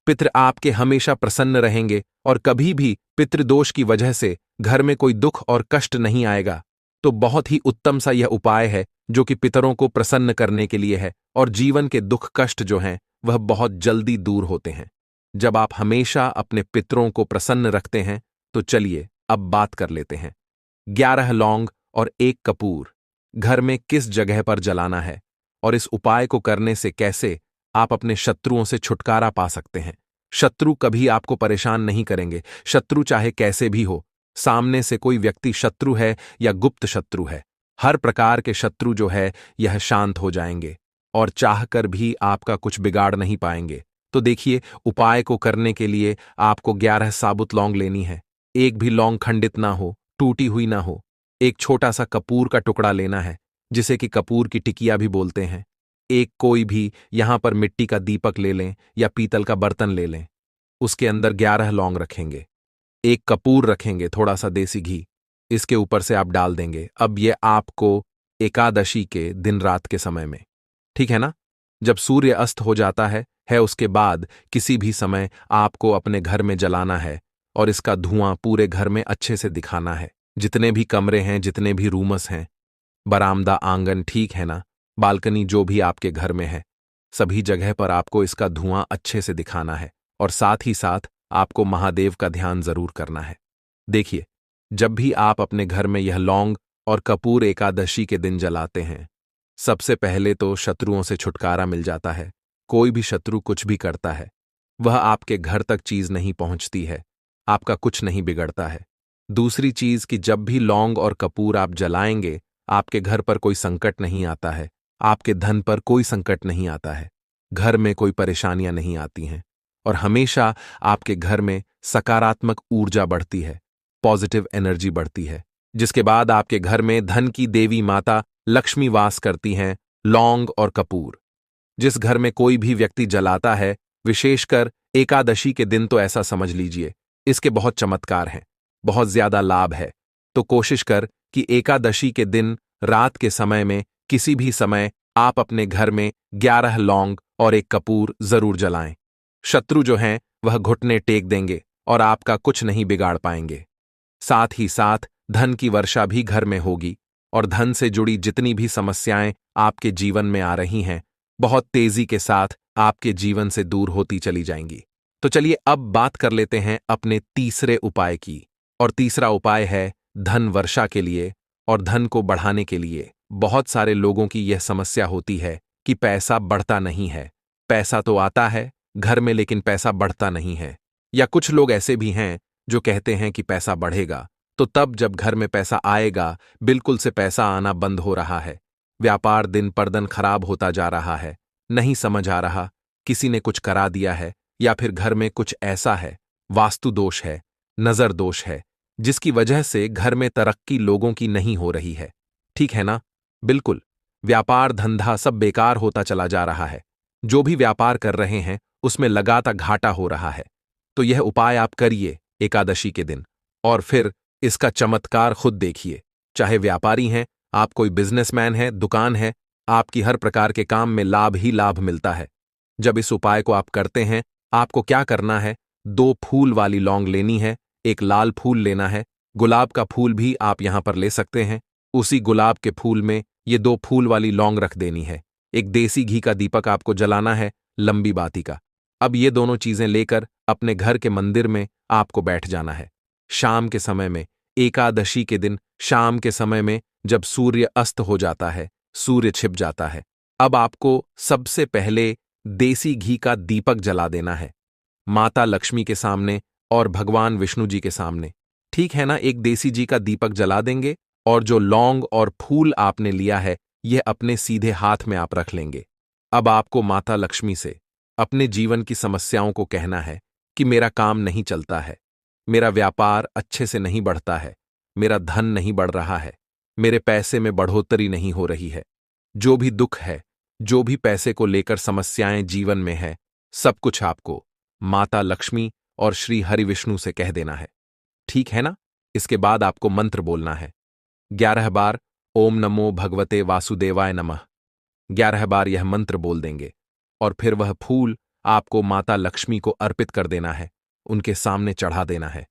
पितृ आपके हमेशा प्रसन्न रहेंगे और कभी भी पितृदोष की वजह से घर में कोई दुख और कष्ट नहीं आएगा। तो बहुत ही उत्तम सा यह उपाय है जो कि पितरों को प्रसन्न करने के लिए है, और जीवन के दुख कष्ट जो हैं वह बहुत जल्दी दूर होते हैं जब आप हमेशा अपने पितरों को प्रसन्न रखते हैं। तो चलिए अब बात कर लेते हैं 11 लौंग और 1 कपूर घर में किस जगह पर जलाना है, और इस उपाय को करने से कैसे आप अपने शत्रुओं से छुटकारा पा सकते हैं। शत्रु कभी आपको परेशान नहीं करेंगे, शत्रु चाहे कैसे भी हो। सामने से कोई व्यक्ति शत्रु है या गुप्त शत्रु है, हर प्रकार के शत्रु जो है यह शांत हो जाएंगे और चाहकर भी आपका कुछ बिगाड़ नहीं पाएंगे। तो देखिए, उपाय को करने के लिए आपको 11 साबुत लौंग लेनी है। एक भी लौंग खंडित ना हो, टूटी हुई ना हो। एक छोटा सा कपूर का टुकड़ा लेना है, जिसे कि कपूर की टिकिया भी बोलते हैं। एक कोई भी यहां पर मिट्टी का दीपक ले लें या पीतल का बर्तन ले लें, उसके अंदर 11 लौंग रखेंगे, एक कपूर रखेंगे, थोड़ा सा देसी घी इसके ऊपर से आप डाल देंगे। अब ये आपको एकादशी के दिन रात के समय में, ठीक है ना, जब सूर्य अस्त हो जाता है उसके बाद किसी भी समय आपको अपने घर में जलाना है, और इसका धुआं पूरे घर में अच्छे से दिखाना है। जितने भी कमरे हैं, जितने भी रूमस हैं, बरामदा, आंगन, ठीक है ना, बालकनी, जो भी आपके घर में है, सभी जगह पर आपको इसका धुआं अच्छे से दिखाना है। और साथ ही साथ आपको महादेव का ध्यान जरूर करना है। देखिए, जब भी आप अपने घर में यह लौंग और कपूर एकादशी के दिन जलाते हैं, सबसे पहले तो शत्रुओं से छुटकारा मिल जाता है। कोई भी शत्रु कुछ भी करता है, वह आपके घर तक चीज नहीं पहुंचती है, आपका कुछ नहीं बिगड़ता है। दूसरी चीज कि जब भी लौंग और कपूर आप जलाएंगे, आपके घर पर कोई संकट नहीं आता है, आपके धन पर कोई संकट नहीं आता है, घर में कोई परेशानियां नहीं आती हैं और हमेशा आपके घर में सकारात्मक ऊर्जा बढ़ती है, पॉजिटिव एनर्जी बढ़ती है, जिसके बाद आपके घर में धन की देवी माता लक्ष्मी वास करती हैं, लौंग और कपूर। जिस घर में कोई भी व्यक्ति जलाता है, विशेषकर एकादशी के दिन, तो ऐसा समझ लीजिए इसके बहुत चमत्कार हैं, बहुत ज्यादा लाभ है। तो कोशिश कर कि एकादशी के दिन रात के समय में किसी भी समय आप अपने घर में 11 लौंग और एक कपूर जरूर जलाएं। शत्रु जो हैं वह घुटने टेक देंगे और आपका कुछ नहीं बिगाड़ पाएंगे। साथ ही साथ धन की वर्षा भी घर में होगी और धन से जुड़ी जितनी भी समस्याएं आपके जीवन में आ रही हैं, बहुत तेजी के साथ आपके जीवन से दूर होती चली जाएंगी। तो चलिए अब बात कर लेते हैं अपने तीसरे उपाय की। और तीसरा उपाय है धन वर्षा के लिए और धन को बढ़ाने के लिए। बहुत सारे लोगों की यह समस्या होती है कि पैसा बढ़ता नहीं है। पैसा तो आता है घर में, लेकिन पैसा बढ़ता नहीं है। या कुछ लोग ऐसे भी हैं जो कहते हैं कि पैसा बढ़ेगा, तो तब जब घर में पैसा आएगा, बिल्कुल से पैसा आना बंद हो रहा है। व्यापार दिन पर दिन खराब होता जा रहा है, नहीं समझ आ रहा, किसी ने कुछ करा दिया है या फिर घर में कुछ ऐसा है, वास्तु दोष है, नजर दोष है, जिसकी वजह से घर में तरक्की लोगों की नहीं हो रही है। ठीक है ना? बिल्कुल, व्यापार धंधा सब बेकार होता चला जा रहा है। जो भी व्यापार कर रहे हैं उसमें लगातार घाटा हो रहा है। तो यह उपाय आप करिए एकादशी के दिन और फिर इसका चमत्कार खुद देखिए। चाहे व्यापारी हैं, आप कोई बिजनेसमैन है, दुकान है, आपकी हर प्रकार के काम में लाभ ही लाभ मिलता है। जब इस उपाय को आप करते हैं, आपको क्या करना है, 2 फूल वाली लौंग लेनी है, एक लाल फूल लेना है, गुलाब का फूल भी आप यहां पर ले सकते हैं। उसी गुलाब के फूल में ये 2 फूल वाली लौंग रख देनी है। एक देसी घी का दीपक आपको जलाना है, लंबी बाती का। अब ये दोनों चीजें लेकर अपने घर के मंदिर में आपको बैठ जाना है। शाम के समय में, एकादशी के दिन शाम के समय में, जब सूर्य अस्त हो जाता है, सूर्य छिप जाता है, अब आपको सबसे पहले देसी घी का दीपक जला देना है, माता लक्ष्मी के सामने और भगवान विष्णु जी के सामने। ठीक है ना? एक देसी घी का दीपक जला देंगे और जो लौंग और फूल आपने लिया है, यह अपने सीधे हाथ में आप रख लेंगे। अब आपको माता लक्ष्मी से अपने जीवन की समस्याओं को कहना है कि मेरा काम नहीं चलता है, मेरा व्यापार अच्छे से नहीं बढ़ता है, मेरा धन नहीं बढ़ रहा है, मेरे पैसे में बढ़ोतरी नहीं हो रही है। जो भी दुख है, जो भी पैसे को लेकर समस्याएं जीवन में है, सब कुछ आपको माता लक्ष्मी और श्री हरि विष्णु से कह देना है। ठीक है ना? इसके बाद आपको मंत्र बोलना है 11 बार, ओम नमो भगवते वासुदेवाय नमः। 11 बार यह मंत्र बोल देंगे और फिर वह फूल आपको माता लक्ष्मी को अर्पित कर देना है, उनके सामने चढ़ा देना है।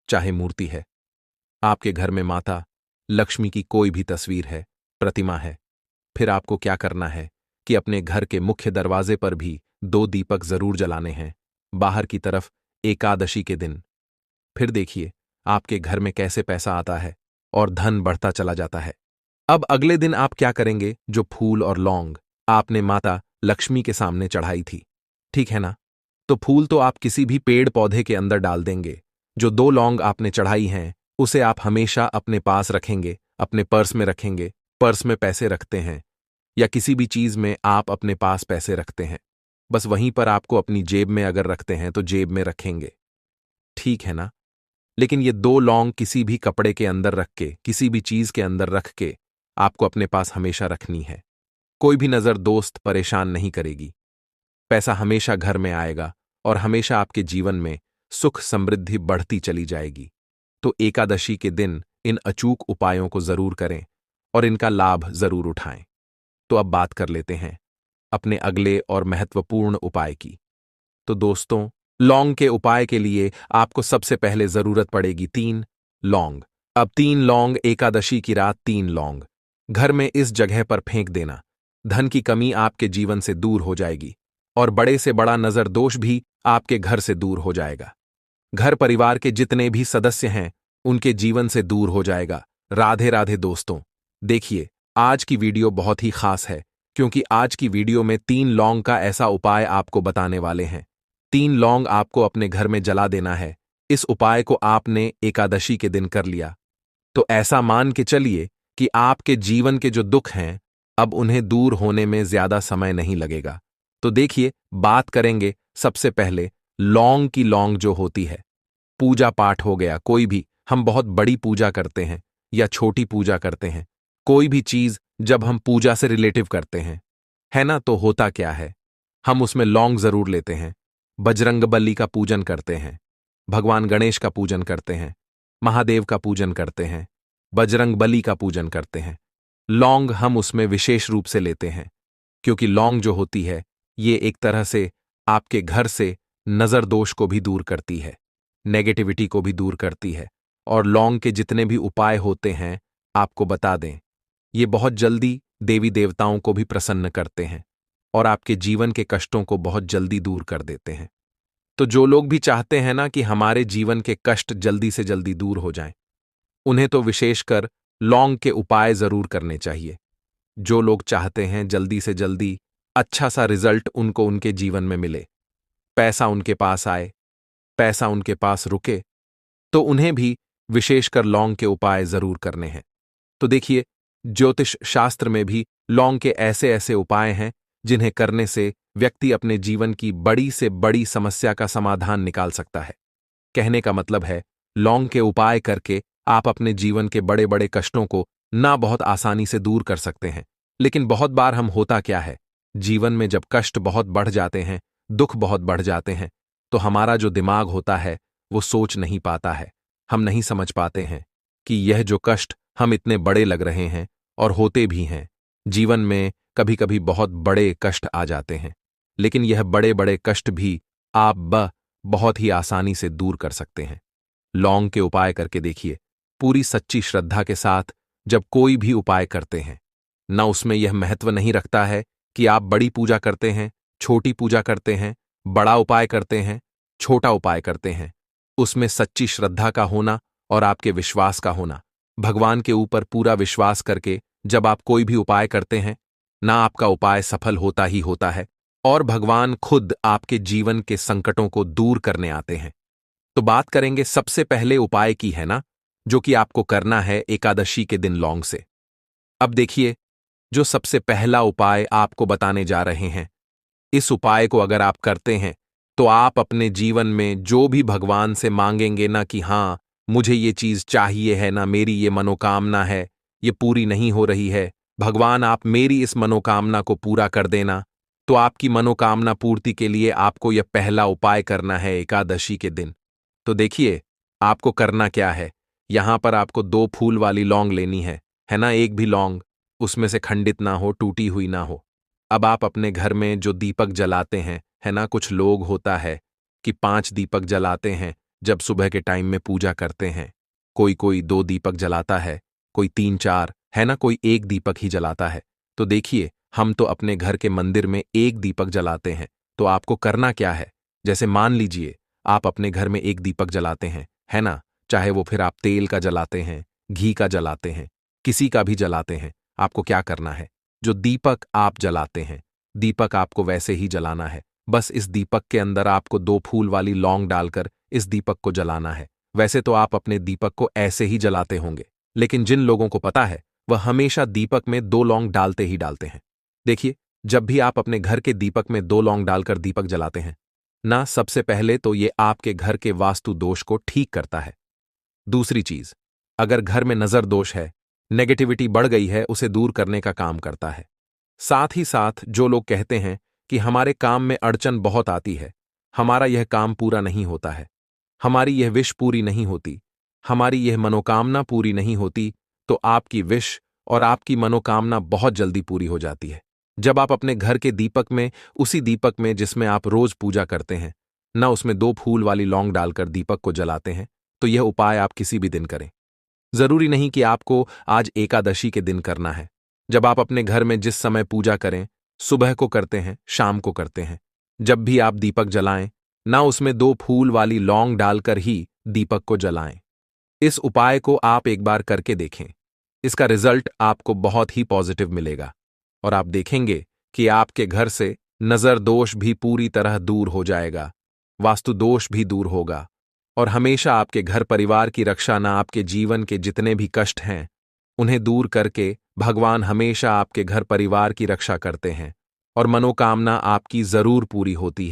चाहे मूर्ति है, आपके घर में माता लक्ष्मी की कोई भी तस्वीर है, प्रतिमा है, फिर आपको क्या करना है कि अपने घर के मुख्य दरवाजे पर भी 2 दीपक जरूर जलाने हैं, बाहर की तरफ एकादशी के दिन। फिर देखिए आपके घर में कैसे पैसा आता है और धन बढ़ता चला जाता है। अब अगले दिन आप क्या करेंगे, जो फूल और लौंग आपने माता लक्ष्मी के सामने चढ़ाई थी, ठीक है ना? तो फूल तो आप किसी भी पेड़ पौधे के अंदर डाल देंगे। जो 2 लौंग आपने चढ़ाई हैं, उसे आप हमेशा अपने पास रखेंगे, अपने पर्स में रखेंगे। पर्स में पैसे रखते हैं या किसी भी चीज में आप अपने पास पैसे रखते हैं, बस वहीं पर आपको अपनी जेब में अगर रखते हैं तो जेब में रखेंगे। ठीक है ना? लेकिन ये 2 लौंग किसी भी कपड़े के अंदर रख के, किसी भी चीज के अंदर रख के आपको अपने पास हमेशा रखनी है। कोई भी नजर दोस्त परेशान नहीं करेगी। पैसा हमेशा घर में आएगा और हमेशा आपके जीवन में सुख समृद्धि बढ़ती चली जाएगी। तो एकादशी के दिन इन अचूक उपायों को जरूर करें और इनका लाभ जरूर उठाएं। तो अब बात कर लेते हैं अपने अगले और महत्वपूर्ण उपाय की। तो दोस्तों, लौंग के उपाय के लिए आपको सबसे पहले जरूरत पड़ेगी 3 लौंग। अब 3 लौंग, एकादशी की रात 3 लौंग घर में इस जगह पर फेंक देना। धन की कमी आपके जीवन से दूर हो जाएगी और बड़े से बड़ा नजर दोष भी आपके घर से दूर हो जाएगा। घर परिवार के जितने भी सदस्य हैं उनके जीवन से दूर हो जाएगा। राधे राधे दोस्तों। देखिए, आज की वीडियो बहुत ही खास है क्योंकि आज की वीडियो में 3 लौंग का ऐसा उपाय आपको बताने वाले हैं। 3 लौंग आपको अपने घर में जला देना है। इस उपाय को आपने एकादशी के दिन कर लिया तो ऐसा मान के चलिए कि आपके जीवन के जो दुख हैं अब उन्हें दूर होने में ज्यादा समय नहीं लगेगा। तो देखिए, बात करेंगे सबसे पहले लौंग की। लौंग जो होती है, पूजा पाठ हो गया, कोई भी हम बहुत बड़ी पूजा करते हैं या छोटी पूजा करते हैं, कोई भी चीज जब हम पूजा से रिलेटिव करते हैं, है ना, तो होता क्या है, हम उसमें लौंग जरूर लेते हैं। बजरंगबली का पूजन करते हैं, भगवान गणेश का पूजन करते हैं, महादेव का पूजन करते हैं, बजरंगबली का पूजन करते हैं। लौंग हम उसमें विशेष रूप से लेते हैं, क्योंकि लौंग जो होती है ये एक तरह से आपके घर से नजर दोष को भी दूर करती है, नेगेटिविटी को भी दूर करती है। और लौंग के जितने भी उपाय होते हैं आपको बता दें, ये बहुत जल्दी देवी देवताओं को भी प्रसन्न करते हैं और आपके जीवन के कष्टों को बहुत जल्दी दूर कर देते हैं। तो जो लोग भी चाहते हैं ना कि हमारे जीवन के कष्ट जल्दी से जल्दी दूर हो जाएं, उन्हें तो विशेषकर लौंग के उपाय जरूर करने चाहिए। जो लोग चाहते हैं जल्दी से जल्दी अच्छा सा रिजल्ट उनको उनके जीवन में मिले, पैसा उनके पास आए, पैसा उनके पास रुके, तो उन्हें भी विशेषकर लौंग के उपाय जरूर करने हैं। तो देखिए, ज्योतिष शास्त्र में भी लौंग के ऐसे ऐसे उपाय हैं जिन्हें करने से व्यक्ति अपने जीवन की बड़ी से बड़ी समस्या का समाधान निकाल सकता है। कहने का मतलब है, लौंग के उपाय करके आप अपने जीवन के बड़े बड़े कष्टों को ना बहुत आसानी से दूर कर सकते हैं। लेकिन बहुत बार हम होता क्या है, जीवन में जब कष्ट बहुत बढ़ जाते हैं, दुख बहुत बढ़ जाते हैं, तो हमारा जो दिमाग होता है वो सोच नहीं पाता है। हम नहीं समझ पाते हैं कि यह जो कष्ट हम इतने बड़े लग रहे हैं और होते भी हैं। जीवन में कभी कभी बहुत बड़े कष्ट आ जाते हैं, लेकिन यह बड़े बड़े कष्ट भी आप बहुत ही आसानी से दूर कर सकते हैं। लौंग के उपाय करके देखिए, पूरी सच्ची श्रद्धा के साथ जब कोई भी उपाय करते हैं, ना उसमें यह महत्व नहीं रखता है कि आप बड़ी पूजा करते हैं, छोटी पूजा करते हैं, बड़ा उपाय करते हैं, छोटा उपाय करते हैं, उसमें सच्ची श्रद्धा का होना और आपके विश्वास का होना। भगवान के ऊपर पूरा विश्वास करके जब आप कोई भी उपाय करते हैं ना, आपका उपाय सफल होता ही होता है और भगवान खुद आपके जीवन के संकटों को दूर करने आते हैं। तो बात करेंगे सबसे पहले उपाय की, है ना, जो कि आपको करना है एकादशी के दिन लौंग से। अब देखिए, जो सबसे पहला उपाय आपको बताने जा रहे हैं, इस उपाय को अगर आप करते हैं तो आप अपने जीवन में जो भी भगवान से मांगेंगे ना कि हाँ मुझे ये चीज चाहिए है ना, मेरी ये मनोकामना है, ये पूरी नहीं हो रही है, भगवान आप मेरी इस मनोकामना को पूरा कर देना, तो आपकी मनोकामना पूर्ति के लिए आपको यह पहला उपाय करना है एकादशी के दिन। तो देखिए, आपको करना क्या है, यहां पर आपको 2 फूल वाली लौंग लेनी है ना, एक भी लौंग उसमें से खंडित ना हो, टूटी हुई ना हो। अब आप अपने घर में जो दीपक जलाते हैं, है ना, कुछ लोग होता है कि 5 दीपक जलाते हैं जब सुबह के टाइम में पूजा करते हैं, कोई कोई 2 दीपक जलाता है, कोई 3-4, है ना, कोई 1 दीपक ही जलाता है। तो देखिए, हम तो अपने घर के मंदिर में 1 दीपक जलाते हैं। तो आपको करना क्या है, जैसे मान लीजिए आप अपने घर में 1 दीपक जलाते हैं, है ना, चाहे वो फिर आप तेल का जलाते हैं, घी का जलाते हैं, किसी का भी जलाते हैं, आपको क्या करना है, जो दीपक आप जलाते हैं, दीपक आपको वैसे ही जलाना है। बस इस दीपक के अंदर आपको 2 फूल वाली लौंग डालकर इस दीपक को जलाना है। वैसे तो आप अपने दीपक को ऐसे ही जलाते होंगे, लेकिन जिन लोगों को पता है वह हमेशा दीपक में 2 लौंग डालते ही डालते हैं। देखिए, जब भी आप अपने घर के दीपक में 2 लौंग डालकर दीपक जलाते हैं ना, सबसे पहले तो ये आपके घर के वास्तु दोष को ठीक करता है। दूसरी चीज, अगर घर में नजर दोष है, नेगेटिविटी बढ़ गई है, उसे दूर करने का काम करता है। साथ ही साथ जो लोग कहते हैं कि हमारे काम में अड़चन बहुत आती है, हमारा यह काम पूरा नहीं होता है, हमारी यह विश पूरी नहीं होती, हमारी यह मनोकामना पूरी नहीं होती, तो आपकी विश और आपकी मनोकामना बहुत जल्दी पूरी हो जाती है। जब आप अपने घर के दीपक में, उसी दीपक में जिसमें आप रोज पूजा करते हैं ना, उसमें 2 फूल वाली लौंग डालकर दीपक को जलाते हैं, तो यह उपाय आप किसी भी दिन करें। जरूरी नहीं कि आपको आज एकादशी के दिन करना है। जब आप अपने घर में जिस समय पूजा करें, सुबह को करते हैं, शाम को करते हैं, जब भी आप दीपक जलाएं ना, उसमें 2 फूल वाली लौंग डालकर ही दीपक को जलाएं। इस उपाय को आप एक बार करके देखें, इसका रिजल्ट आपको बहुत ही पॉजिटिव मिलेगा और आप देखेंगे कि आपके घर से नजर दोष भी पूरी तरह दूर हो जाएगा, वास्तु दोष भी दूर होगा और हमेशा आपके घर परिवार की रक्षा ना, आपके जीवन के जितने भी कष्ट हैं उन्हें दूर करके भगवान हमेशा आपके घर परिवार की रक्षा करते हैं और मनोकामना आपकी जरूर पूरी होती है।